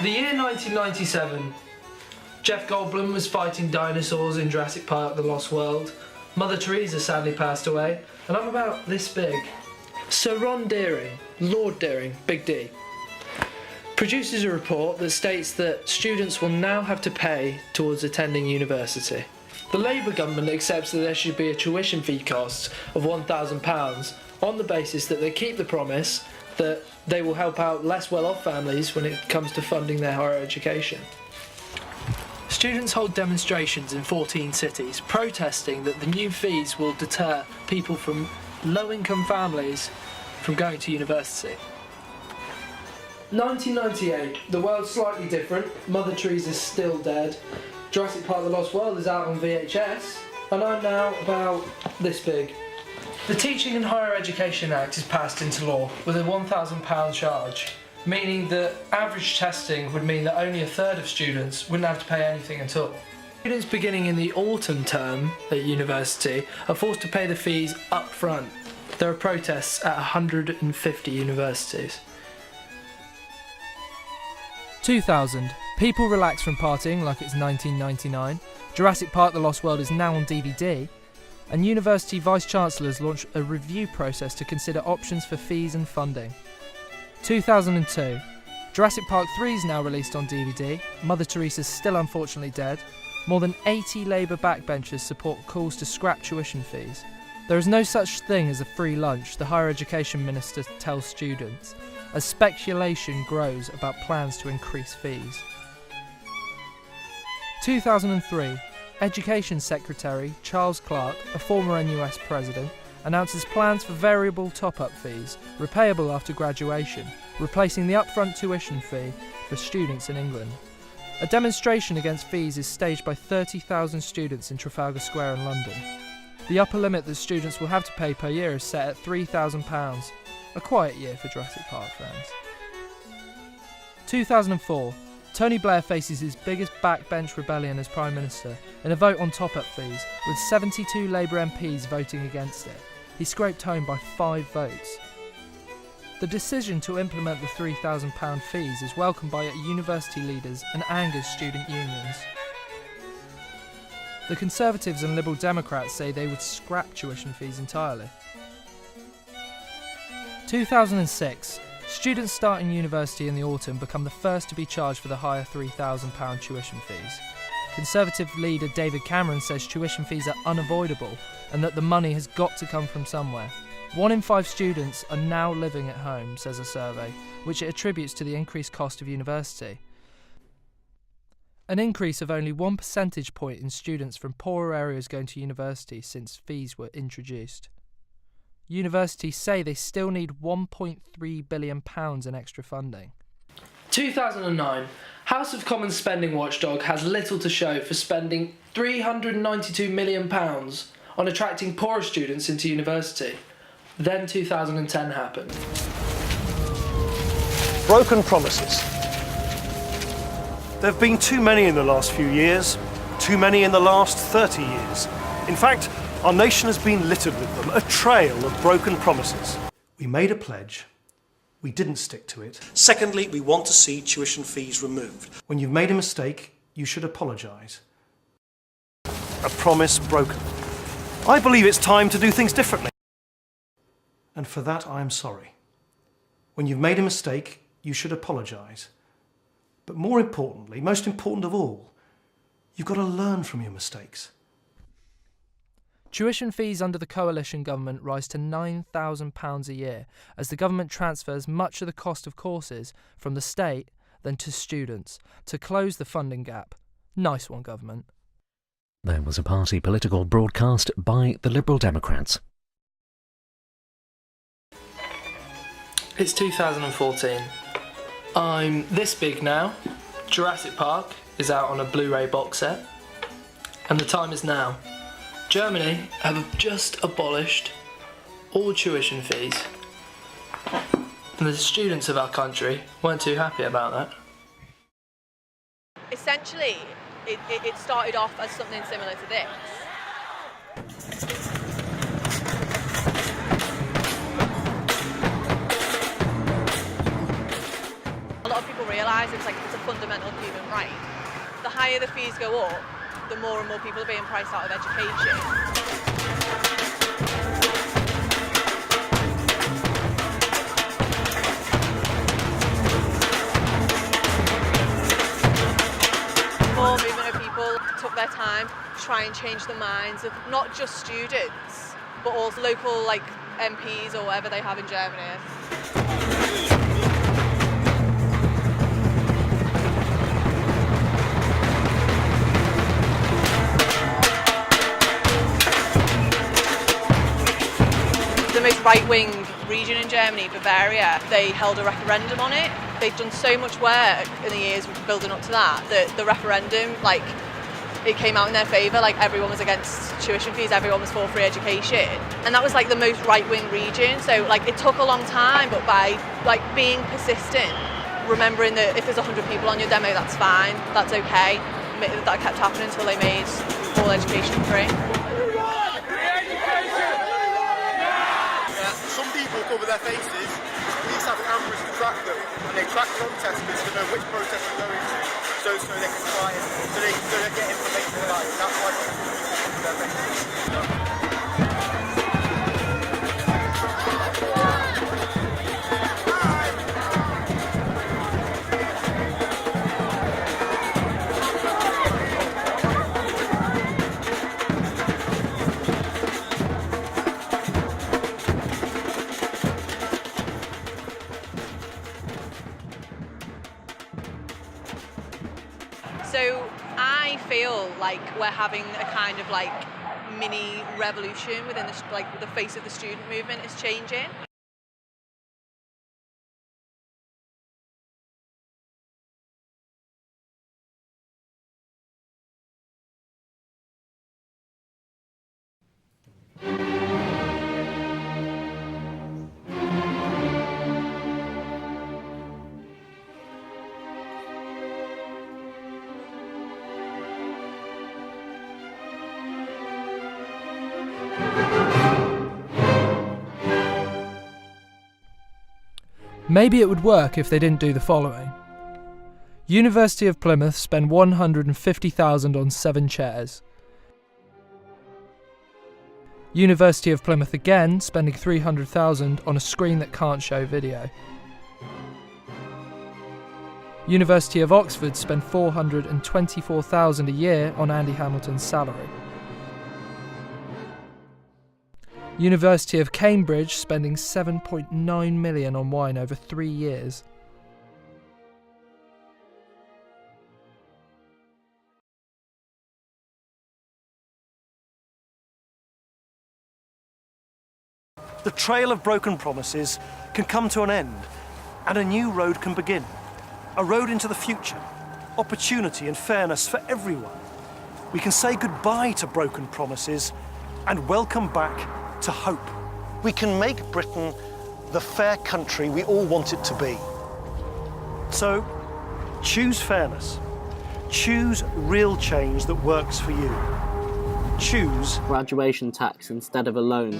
The year 1997. Jeff Goldblum was fighting dinosaurs in Jurassic Park: The Lost World. Mother Teresa sadly passed away, and I'm about this big. Sir Ron Deering, Lord Deering, Big D, produces a report that states that students will now have to pay towards attending university. The Labour government accepts that there should be a tuition fee cost of £1,000 on the basis that they keep the promise that they will help out less well-off families when it comes to funding their higher education. Students hold demonstrations in 14 cities protesting that the new fees will deter people from low-income families from going to university. 1998, the world's slightly different. Mother Teresa's still dead. Jurassic Park: The Lost World is out on VHS, and I'm now about this big. The Teaching and Higher Education Act is passed into law with a £1,000 charge, meaning that average testing would mean that only a third of students wouldn't have to pay anything at all. Students beginning in the autumn term at university are forced to pay the fees up front. There are protests at 150 universities. 2000. People relax from partying like it's 1999. Jurassic Park: The Lost World is now on DVD. And university vice-chancellors launch a review process to consider options for fees and funding. 2002. Jurassic Park 3 is now released on DVD. Mother Teresa's still unfortunately dead. More than 80 Labour backbenchers support calls to scrap tuition fees. There is no such thing as a free lunch, the Higher Education Minister tells students, as speculation grows about plans to increase fees. 2003. Education Secretary Charles Clarke, a former NUS president, announces plans for variable top-up fees, repayable after graduation, replacing the upfront tuition fee for students in England. A demonstration against fees is staged by 30,000 students in Trafalgar Square in London. The upper limit that students will have to pay per year is set at £3,000. A quiet year for Jurassic Park fans. 2004. Tony Blair faces his biggest backbench rebellion as Prime Minister in a vote on top-up fees, with 72 Labour MPs voting against it. He scraped home by 5 votes. The decision to implement the £3,000 fees is welcomed by university leaders and angers student unions. The Conservatives and Liberal Democrats say they would scrap tuition fees entirely. 2006. Students starting university in the autumn become the first to be charged for the higher £3,000 tuition fees. Conservative leader David Cameron says tuition fees are unavoidable and that the money has got to come from somewhere. 1 in 5 students are now living at home, says a survey, which it attributes to the increased cost of university. An increase of only 1 percentage point in students from poorer areas going to university since fees were introduced. Universities say they still need £1.3 billion in extra funding. 2009. House of Commons spending watchdog has little to show for spending £392 million on attracting poorer students into university. Then 2010 happened. Broken promises. There have been too many in the last few years, too many in the last 30 years. In fact, our nation has been littered with them, a trail of broken promises. We made a pledge. We didn't stick to it. Secondly, we want to see tuition fees removed. When you've made a mistake, you should apologise. A promise broken. I believe it's time to do things differently. And for that, I am sorry. When you've made a mistake, you should apologise. But more importantly, most important of all, you've got to learn from your mistakes. Tuition fees under the coalition government rise to £9,000 a year as the government transfers much of the cost of courses from the state then to students to close the funding gap. Nice one, government. There was a party political broadcast by the Liberal Democrats. It's 2014. I'm this big now. Jurassic Park is out on a Blu-ray box set. And the time is now. Germany have just abolished all tuition fees. And the students of our country weren't too happy about that. Essentially, it started off as something similar to this. A lot of people realise it's a fundamental human right. The higher the fees go up, the more and more people are being priced out of education. More movement of people took their time to try and change the minds of not just students, but also local MPs or whatever they have in Germany. The most right-wing region in Germany, Bavaria, they held a referendum on it. They've done so much work in the years building up to that, the referendum, it came out in their favour, everyone was against tuition fees, everyone was for free education. And that was the most right-wing region, so it took a long time, but by being persistent, remembering that if there's 100 people on your demo, that's fine, that's okay, that kept happening until they made all education free. Some people cover their faces, police have cameras to track them, and they track protesters to know which protest they're going to, so they can try and so they get information about it. That's why some people cover their faces. So I feel like we're having a kind of mini revolution within the face of the student movement is changing. Maybe it would work if they didn't do the following. University of Plymouth spend £150,000 on 7 chairs. University of Plymouth again spending £300,000 on a screen that can't show video. University of Oxford spend £424,000 a year on Andy Hamilton's salary. University of Cambridge spending £7.9 million on wine over 3 years. The trail of broken promises can come to an end, and a new road can begin. A road into the future, opportunity and fairness for everyone. We can say goodbye to broken promises and welcome back to hope. We can make Britain the fair country we all want it to be. So, choose fairness. Choose real change that works for you. Choose graduation tax instead of a loan.